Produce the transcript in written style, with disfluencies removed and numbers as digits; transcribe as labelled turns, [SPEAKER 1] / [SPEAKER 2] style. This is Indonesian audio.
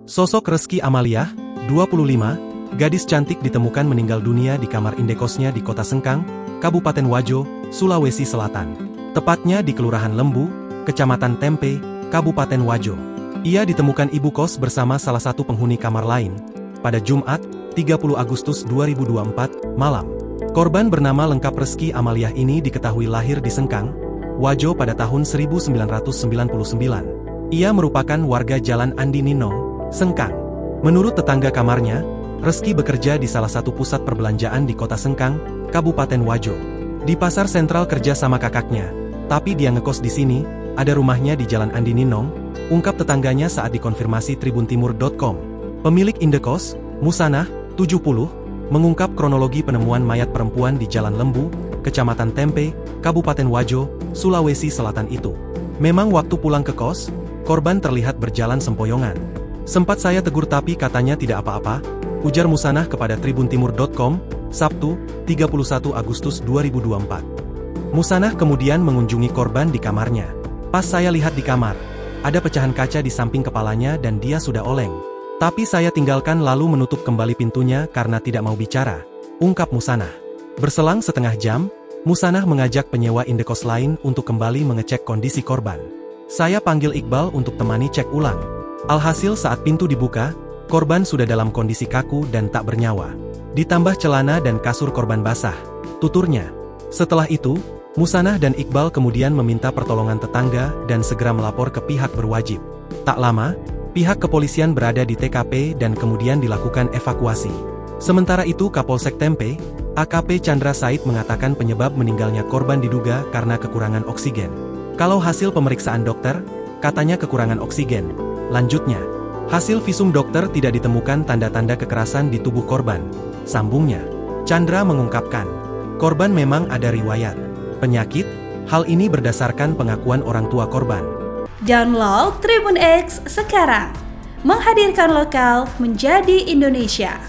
[SPEAKER 1] Sosok Reski Amaliah, 25, gadis cantik ditemukan meninggal dunia di kamar indekosnya di Kota Sengkang, Kabupaten Wajo, Sulawesi Selatan. Tepatnya di Kelurahan Lembu, Kecamatan Tempe, Kabupaten Wajo. Ia ditemukan ibu kos bersama salah satu penghuni kamar lain, pada Jumat, 30 Agustus 2024, malam. Korban bernama lengkap Reski Amaliah ini diketahui lahir di Sengkang, Wajo pada tahun 1999. Ia merupakan warga Jalan Andi Ninong, Sengkang. Menurut tetangga kamarnya, Reski bekerja di salah satu pusat perbelanjaan di Kota Sengkang, Kabupaten Wajo. Di pasar sentral kerja sama kakaknya, tapi dia ngekos di sini, ada rumahnya di Jalan Andi Ninong, ungkap tetangganya saat dikonfirmasi tribuntimur.com. Pemilik indekos, Musanah, 70, mengungkap kronologi penemuan mayat perempuan di Jalan Lembu, Kecamatan Tempe, Kabupaten Wajo, Sulawesi Selatan itu. Memang waktu pulang ke kos, korban terlihat berjalan sempoyongan. Sempat saya tegur tapi katanya tidak apa-apa, ujar Musanah kepada tribuntimur.com, Sabtu, 31 Agustus 2024. Musanah kemudian mengunjungi korban di kamarnya. Pas saya lihat di kamar, ada pecahan kaca di samping kepalanya dan dia sudah oleng. Tapi saya tinggalkan lalu menutup kembali pintunya karena tidak mau bicara, ungkap Musanah. Berselang setengah jam, Musanah mengajak penyewa indekos lain untuk kembali mengecek kondisi korban. Saya panggil Iqbal untuk temani cek ulang. Alhasil saat pintu dibuka, korban sudah dalam kondisi kaku dan tak bernyawa. Ditambah celana dan kasur korban basah, tuturnya. Setelah itu, Musanah dan Iqbal kemudian meminta pertolongan tetangga dan segera melapor ke pihak berwajib. Tak lama, pihak kepolisian berada di TKP dan kemudian dilakukan evakuasi. Sementara itu Kapolsek Tempe, AKP Chandra Said mengatakan penyebab meninggalnya korban diduga karena kekurangan oksigen. Kalau hasil pemeriksaan dokter, katanya kekurangan oksigen. Lanjutnya, hasil visum dokter tidak ditemukan tanda-tanda kekerasan di tubuh korban. Sambungnya, Chandra mengungkapkan, korban memang ada riwayat penyakit, hal ini berdasarkan pengakuan orang tua korban.
[SPEAKER 2] Download Tribun X sekarang, menghadirkan lokal menjadi Indonesia.